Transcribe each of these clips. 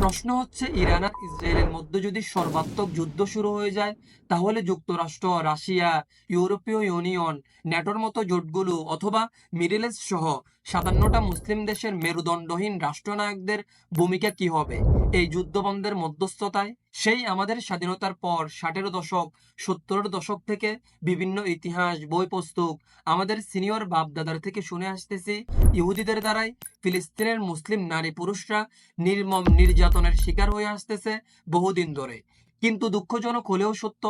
প্রশ্ন হচ্ছে, ইরান আর ইসরায়েলের মধ্যে যদি সর্বাত্মক যুদ্ধ শুরু হয়ে যায়, তাহলে যুক্তরাষ্ট্র, রাশিয়া, ইউরোপীয় ইউনিয়ন, ন্যাটোর মতো জোটগুলো অথবা মিডল ইস্ট সহ ৫৭টা মুসলিম দেশের মেরুদণ্ডহীন রাষ্ট্রনায়কদের ভূমিকা কি হবে এই যুদ্ধ বন্ধের মধ্যস্থতায়? সেই আমাদের স্বাধীনতার পর ৬০-এর দশক, ৭০-এর দশক থেকে বিভিন্ন ইতিহাস, বই, পুস্তক, আমাদের সিনিয়র বাপ-দাদার থেকে শুনে আসতেছি, ইহুদিদের দ্বারাই ফিলিস্তিনের মুসলিম নারী পুরুষরা নির্মম নির্যাতনের শিকার হয়ে আসতেছে বহুদিন ধরে। কিন্তু দুঃখজনক হলেও সত্য,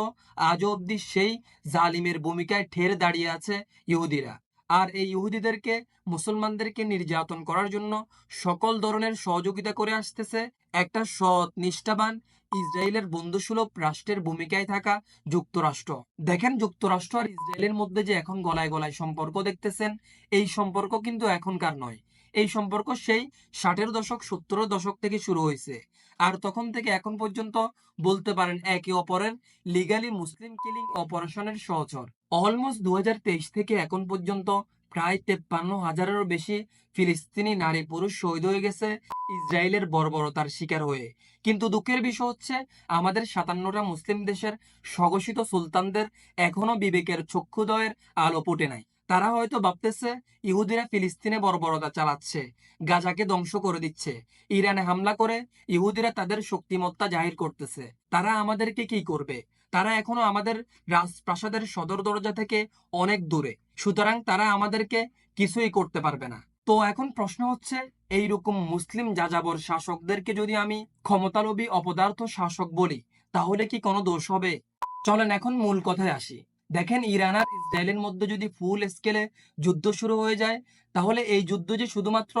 আজও অবধি সেই জালিমের ভূমিকায় ঠের দাঁড়িয়ে আছে ইহুদিরা। আর এই ইহুদিদেরকে, মুসলমানদেরকে নির্যাতন করার জন্য সকল ধরনের সহযোগিতা করে আসতেছে একটা সৎ, নিষ্ঠাবান, ইসরায়েলের বন্ধুসুলভ রাষ্ট্রের ভূমিকায় থাকা যুক্তরাষ্ট্র। দেখেন, যুক্তরাষ্ট্র আর ইসরায়েলের মধ্যে যে এখন গলায় গলায় সম্পর্ক দেখতেছেন, এই সম্পর্ক কিন্তু এখনকার নয়। এই সম্পর্ক সেই ৬০-এর দশক, ৭০-এর দশক থেকে শুরু হয়েছে। আর তখন থেকে এখন পর্যন্ত বলতে পারেন একে অপরের লিগালি মুসলিম কিলিং অপারেশনের সহচর। অলমোস্ট ২০২৩ থেকে এখন পর্যন্ত প্রায় ৫৩,০০০-এরও বেশি ফিলিস্তিনি নারী পুরুষ শহীদ হয়ে গেছে ইসরায়েলের বর্বরতার শিকার হয়ে। কিন্তু দুঃখের বিষয় হচ্ছে, আমাদের ৫৭টা মুসলিম দেশের স্বঘোষিত সুলতানদের এখনো বিবেকের চক্ষুদয়ের আলো ফুটে নাই। তারা হয়তো ভাবতেছে ইহুদিরা ফিলিস্তিনে বর্বরতা চালাচ্ছে, গাজাকে ধ্বংস করে দিচ্ছে, ইরানে হামলা করে ইহুদিরা তাদের শক্তিমত্তা জাহির করতেছে। তারা আমাদেরকে কি করবে? তারা এখনো আমাদের রাজপ্রাসাদের সদর দরজা থেকে অনেক দূরে, সুতরাং তারা আমাদেরকে কিছুই করতে পারবে না। তো এখন প্রশ্ন হচ্ছে, এইরকম মুসলিম যাযাবর শাসকদেরকে যদি আমি ক্ষমতালোভী অপদার্থ শাসক বলি, তাহলে কি কোনো দোষ হবে? চলেন এখন মূল কথায় আসি। দেখেন, ইরান আর ইসরায়েলের মধ্যে যদি ফুল স্কেলে যুদ্ধ শুরু হয়ে যায়, তাহলে এই যুদ্ধ যে শুধুমাত্র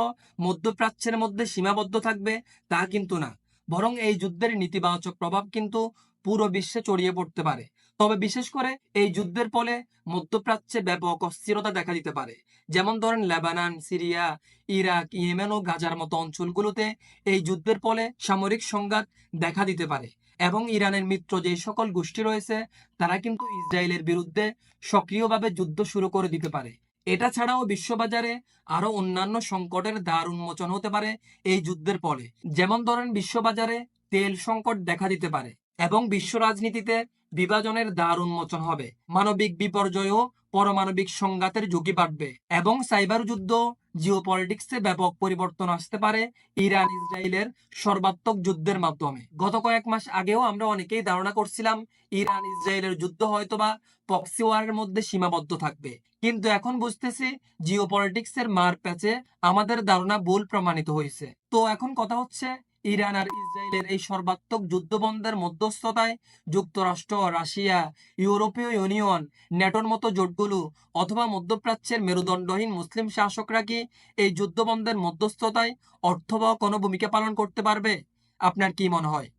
মধ্যপ্রাচ্যের মধ্যে সীমাবদ্ধ থাকবে তা কিন্তু না, বরং এই যুদ্ধের নেতিবাচক প্রভাব কিন্তু পুরো বিশ্বে ছড়িয়ে পড়তে পারে। তবে বিশেষ করে এই যুদ্ধের ফলে মধ্যপ্রাচ্যে ব্যাপক অস্থিরতা দেখা দিতে পারে। যেমন ধরেন, লেবানন, সিরিয়া, ইরাক, ইয়েমেন ও গাজার মতো অঞ্চলগুলোতে এই যুদ্ধের ফলে সামরিক সংঘাত দেখা দিতে পারে। এবং ইরানের মিত্র যে সকল গোষ্ঠী রয়েছে, তারা কিন্তু ইসরায়েলের বিরুদ্ধে সক্রিয়ভাবে যুদ্ধ শুরু করে দিতে পারে। এটা ছাড়াও বিশ্ববাজারে আরো অন্যান্য সংকটের দ্বার উন্মোচন হতে পারে এই যুদ্ধের ফলে। যেমন ধরেন, বিশ্ববাজারে তেল সংকট দেখা দিতে পারে এবং বিশ্ব রাজনীতিতে বিভাজনের দ্বার উন্মোচন হবে। মানবিক বিপর্যয় ও পারমাণবিক সংঘাতের ঝুঁকি বাড়বে এবং সাইবার যুদ্ধ, জিওপলিটিক্সে ব্যাপক পরিবর্তন আসতে পারে ইরান ইসরায়েলের সর্বাত্মক যুদ্ধের মাধ্যমে। গত কয়েক মাস আগেও আমরা অনেকেই ধারণা করছিলাম ইরান ইসরায়েলের যুদ্ধ হয়তোবা প্রক্সি ওয়ারের মধ্যে সীমাবদ্ধ থাকবে, কিন্তু এখন বুঝতেছি জিওপলিটিক্সের মার প্যাচে আমাদের ধারণা ভুল প্রমাণিত হয়েছে। তো এখন কথা হচ্ছে, ইরান আর ইসরায়েলের এই সর্বাত্মক যুদ্ধ বন্ধের মধ্যস্থতায় যুক্তরাষ্ট্র, রাশিয়া, ইউরোপীয় ইউনিয়ন, ন্যাটোর মতো জোটগুলো অথবা মধ্যপ্রাচ্যের মেরুদণ্ডহীন মুসলিম শাসকরা কি এই যুদ্ধ বন্ধের মধ্যস্থতায় অর্থবহ কোনো ভূমিকা পালন করতে পারবে? আপনার কি মনে হয়?